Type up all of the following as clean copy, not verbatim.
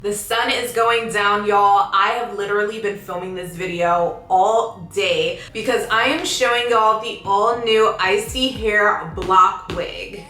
The sun is going down, y'all. I have literally been filming this video all day because I am showing y'all the all new ISEE Hair Block Wig.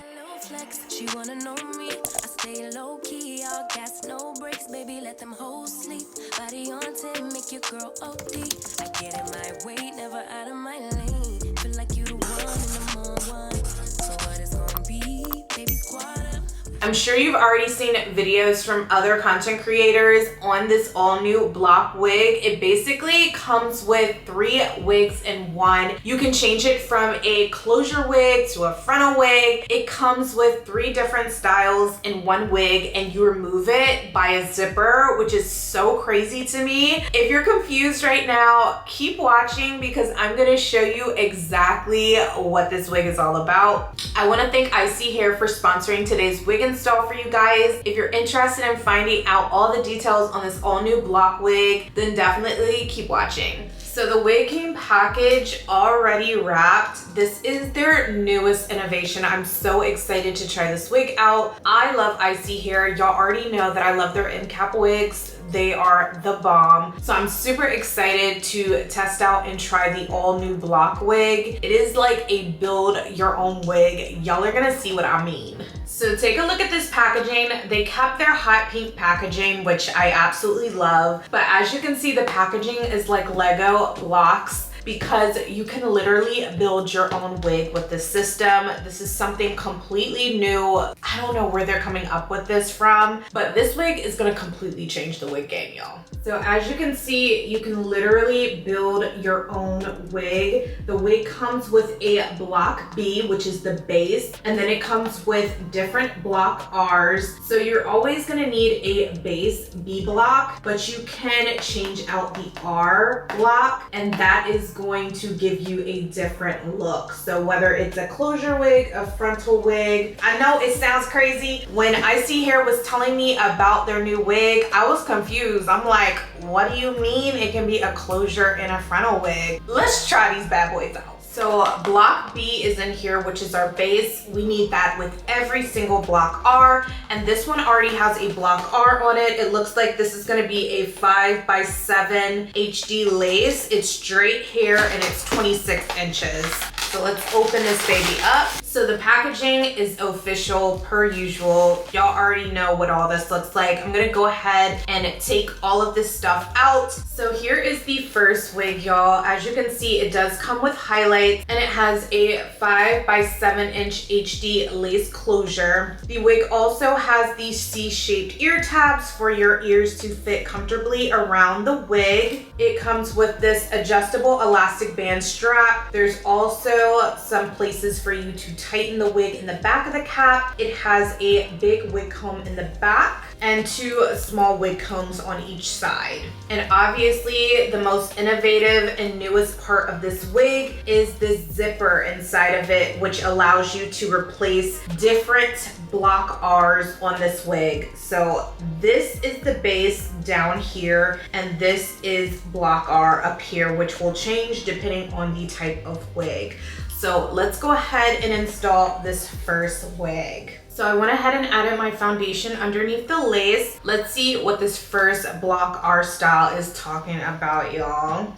She wanna know me. I stay low key, all gas, no brakes, baby. Let them hoes sleep. Body on 10, make your girl OD. I get in my way, never out of my lane. Feel like you the one and I'm on one. So what it's gonna be, baby, squad up. I'm sure you've already seen videos from other content creators on this all new block wig. It basically comes with 3 wigs in one. You can change it from a closure wig to a frontal wig. It comes with 3 different styles in one wig, and you remove it by a zipper, which is so crazy to me. If you're confused right now, keep watching because I'm gonna show you exactly what this wig is all about. I wanna thank ISEE Hair for sponsoring today's wig install for you guys. If you're interested in finding out all the details on this all new block wig, then definitely keep watching. So the wig came packaged already wrapped. This is their newest innovation. I'm so excited to try this wig out. I love ISEE Hair. Y'all already know that I love their end cap wigs. They are the bomb. So I'm super excited to test out and try the all new block wig. It is like a build your own wig. Y'all are gonna see what I mean. So take a look at this packaging. They kept their hot pink packaging, which I absolutely love. But as you can see, the packaging is like Lego blocks because you can literally build your own wig with this system. This is something completely new. I don't know where they're coming up with this from, but this wig is gonna completely change the wig game, y'all. So as you can see, you can literally build your own wig. The wig comes with a block B, which is the base, and then it comes with different block R's. So you're always gonna need a base B block, but you can change out the R block, and that is going to give you a different look. So whether it's a closure wig, a frontal wig, I know it sounds crazy. When ISEE Hair was telling me about their new wig, I was confused. I'm like, what do you mean it can be a closure and a frontal wig? Let's try these bad boys out. So block B is in here, which is our base. We need that with every single block R, and this one already has a block R on it. It looks like this is gonna be a 5x7 HD lace. It's straight hair and it's 26 inches. So let's open this baby up. So the packaging is official per usual. Y'all already know what all this looks like. I'm gonna go ahead and take all of this stuff out. So here is the first wig, y'all. As you can see, it does come with highlights and it has a 5x7-inch HD lace closure. The wig also has these C-shaped ear tabs for your ears to fit comfortably around the wig. It comes with this adjustable elastic band strap. There's also some places for you to tighten the wig in the back of the cap. It has a big wig comb in the back and 2 small wig combs on each side. And obviously the most innovative and newest part of this wig is this zipper inside of it, which allows you to replace different block R's on this wig. So this is the base down here, and this is block R up here, which will change depending on the type of wig. So let's go ahead and install this first wig. So I went ahead and added my foundation underneath the lace. Let's see what this first block R style is talking about, y'all.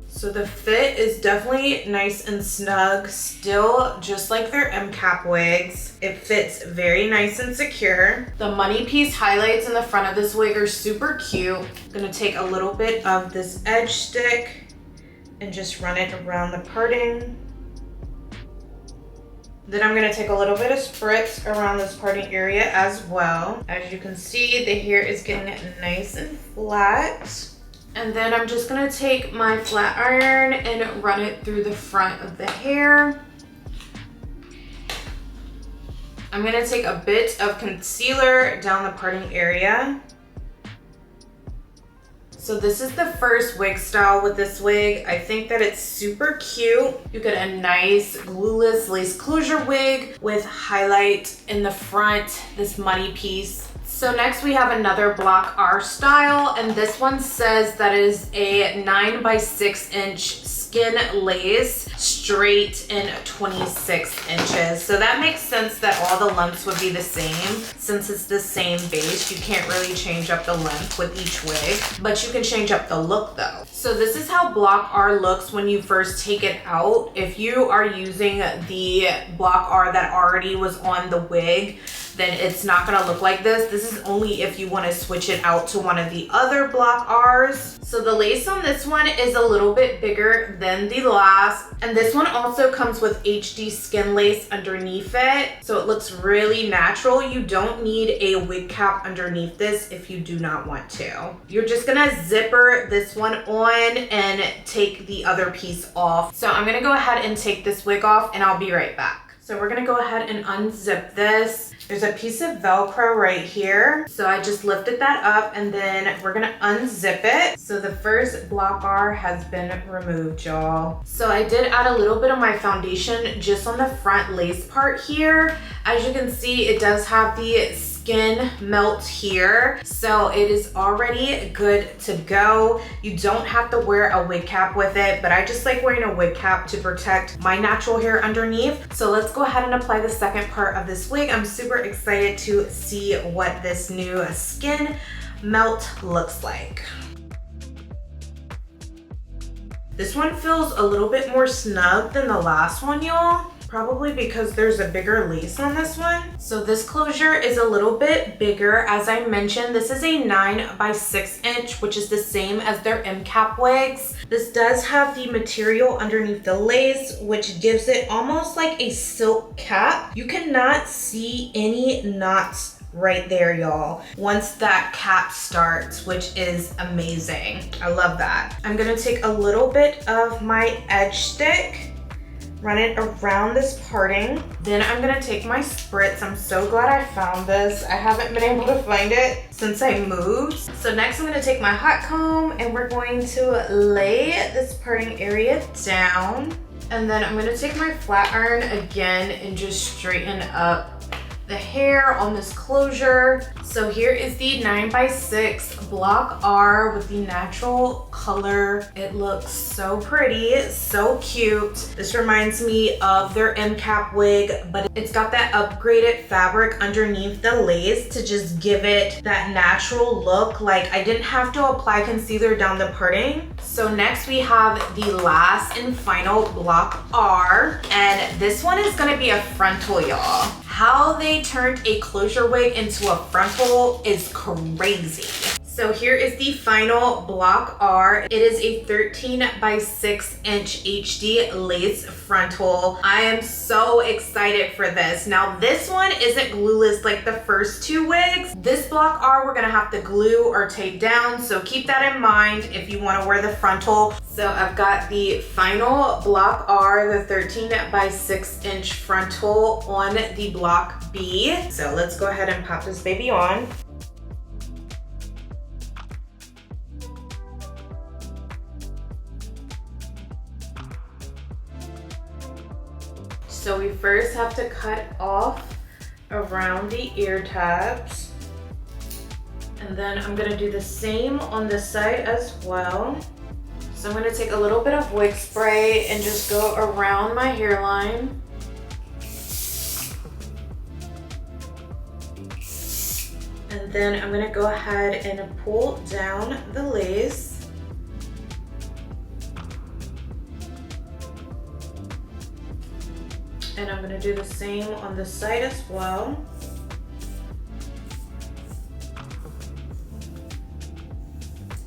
So the fit is definitely nice and snug, still just like their M cap wigs. It fits very nice and secure. The money piece highlights in the front of this wig are super cute. I'm gonna take a little bit of this edge stick and just run it around the parting. Then I'm gonna take a little bit of spritz around this parting area as well. As you can see, the hair is getting nice and flat. And then I'm just gonna take my flat iron and run it through the front of the hair. I'm gonna take a bit of concealer down the parting area. So this is the first wig style with this wig. I think that it's super cute. You get a nice glueless lace closure wig with highlight in the front, this money piece. So next we have another block R style, and this one says that is a 9x6 inch skin lace. straight and 26 inches. So that makes sense that all the lengths would be the same. Since it's the same base, you can't really change up the length with each wig, but you can change up the look though. So this is how Block R looks when you first take it out. If you are using the Block R that already was on the wig, then it's not gonna look like this. This is only if you wanna switch it out to one of the other Block Rs. So the lace on this one is a little bit bigger than the last. And this one also comes with HD skin lace underneath it. So it looks really natural. You don't need a wig cap underneath this if you do not want to. You're just gonna zipper this one on and take the other piece off. So I'm gonna go ahead and take this wig off and I'll be right back. So we're gonna go ahead and unzip this. There's a piece of Velcro right here. So I just lifted that up and then we're gonna unzip it. So the first Block R has been removed, y'all. So I did add a little bit of my foundation just on the front lace part here. As you can see, it does have the skin melt here, so it is already good to go. You don't have to wear a wig cap with it, but I just like wearing a wig cap to protect my natural hair underneath. So let's go ahead and apply the second part of this wig. I'm super excited to see what this new skin melt looks like. This one feels a little bit more snug than the last one, y'all. Probably because there's a bigger lace on this one. So this closure is a little bit bigger. As I mentioned, this is a 9 by 6 inch, which is the same as their M cap wigs. This does have the material underneath the lace, which gives it almost like a silk cap. You cannot see any knots right there, y'all, once that cap starts, which is amazing. I love that. I'm gonna take a little bit of my edge stick, run it around this parting. Then I'm gonna take my spritz. I'm so glad I found this. I haven't been able to find it since I moved. So next I'm gonna take my hot comb and we're going to lay this parting area down. And then I'm gonna take my flat iron again and just straighten up the hair on this closure. So here is the 9 by 6 Block R with the natural color. It looks so pretty, so cute. This reminds me of their M cap wig, but it's got that upgraded fabric underneath the lace to just give it that natural look. Like I didn't have to apply concealer down the parting. So next we have the last and final Block R, and this one is gonna be a frontal, y'all. How they turned a closure wig into a frontal is crazy. So here is the final Block R. It is a 13 by 6 inch HD lace frontal. I am so excited for this. Now this one isn't glueless like the first two wigs. This Block R we're gonna have to glue or tape down, so keep that in mind if you wanna wear the frontal. So I've got the final Block R, the 13 by 6 inch frontal on the Block B. So let's go ahead and pop this baby on. So we first have to cut off around the ear tabs. And then I'm gonna do the same on this side as well. So I'm gonna take a little bit of wig spray and just go around my hairline. And then I'm gonna go ahead and pull down the lace. And I'm gonna do the same on this side as well.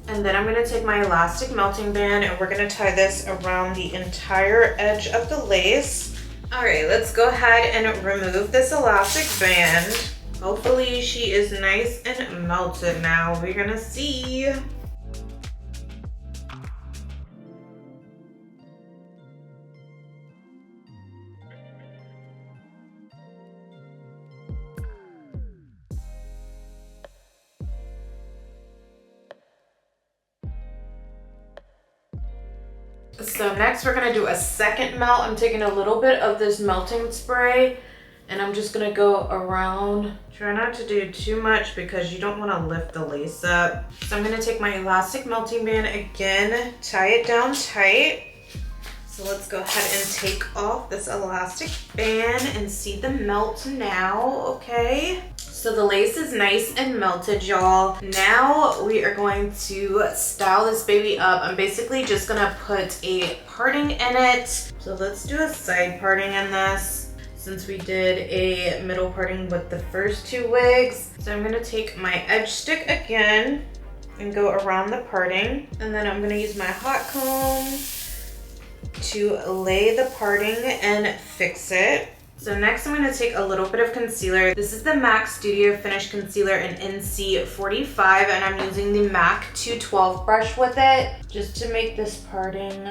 And then I'm gonna take my elastic melting band and we're gonna tie this around the entire edge of the lace. All right, let's go ahead and remove this elastic band. Hopefully she is nice and melted now. We're gonna see. So next we're gonna do a second melt. I'm taking a little bit of this melting spray and I'm just gonna go around. Try not to do too much because you don't wanna lift the lace up. So I'm gonna take my elastic melting band again, tie it down tight. So let's go ahead and take off this elastic band and see the melt now, okay? So the lace is nice and melted, y'all. Now we are going to style this baby up. I'm basically just gonna put a parting in it. So let's do a side parting in this, since we did a middle parting with the first two wigs. So I'm gonna take my edge stick again and go around the parting. And then I'm gonna use my hot comb to lay the parting and fix it. So next I'm gonna take a little bit of concealer. This is the MAC Studio Finish Concealer in NC 45, and I'm using the MAC 212 brush with it, just to make this parting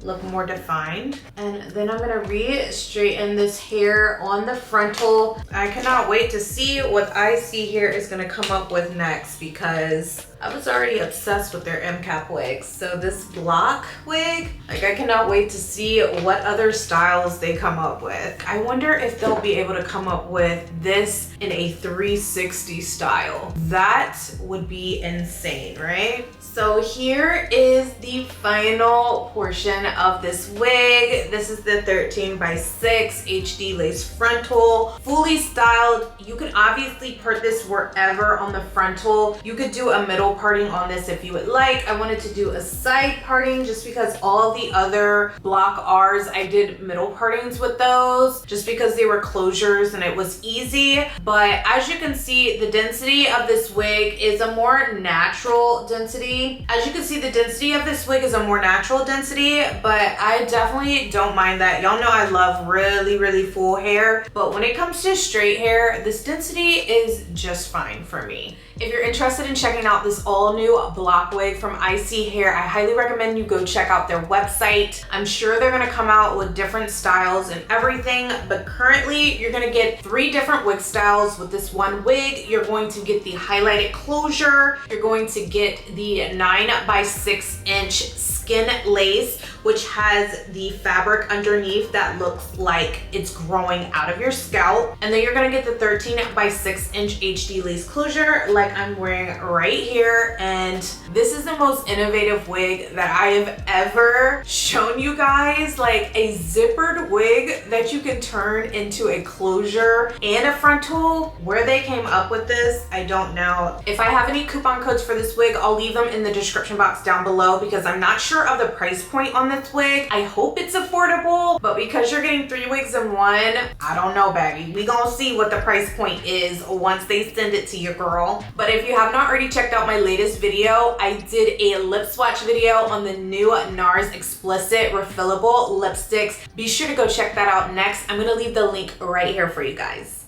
look more defined. And then I'm gonna re-straighten this hair on the frontal. I cannot wait to see what ISEE hair is gonna come up with next, because I was already obsessed with their MCAP wigs. So this block wig, like, I cannot wait to see what other styles they come up with. I wonder if they'll be able to come up with this in a 360 style. That would be insane, right? So here is the final portion of this wig. This is the 13x6 HD lace frontal, fully styled. You can obviously part this wherever on the frontal. You could do a middle parting on this if you would like. I wanted to do a side parting just because all the other block R's, I did middle partings with those just because they were closures and it was easy. But as you can see, the density of this wig is a more natural density. As you can see, the density of this wig is a more natural density, but I definitely don't mind that. Y'all know I love really, really full hair, but when it comes to straight hair, this density is just fine for me. If you're interested in checking out this all new block wig from ISEE Hair, I highly recommend you go check out their website. I'm sure they're gonna come out with different styles and everything, but currently you're gonna get 3 different wig styles with this one wig. You're going to get the highlighted closure, you're going to get the 9x6 inch skin lace, which has the fabric underneath that looks like it's growing out of your scalp. And then you're gonna get the 13x6 inch HD lace closure like I'm wearing right here. And this is the most innovative wig that I have ever shown you guys. Like a zippered wig that you can turn into a closure and a frontal. Where they came up with this, I don't know. If I have any coupon codes for this wig, I'll leave them in the description box down below, because I'm not sure of the price point on this wig. I hope it's affordable, but because you're getting 3 wigs in one, I don't know, baby. We gonna see what the price point is once they send it to your girl. But if you have not already checked out my latest video, I did a lip swatch video on the new NARS Explicit refillable lipsticks. Be sure to go check that out next. I'm gonna leave the link right here for you guys.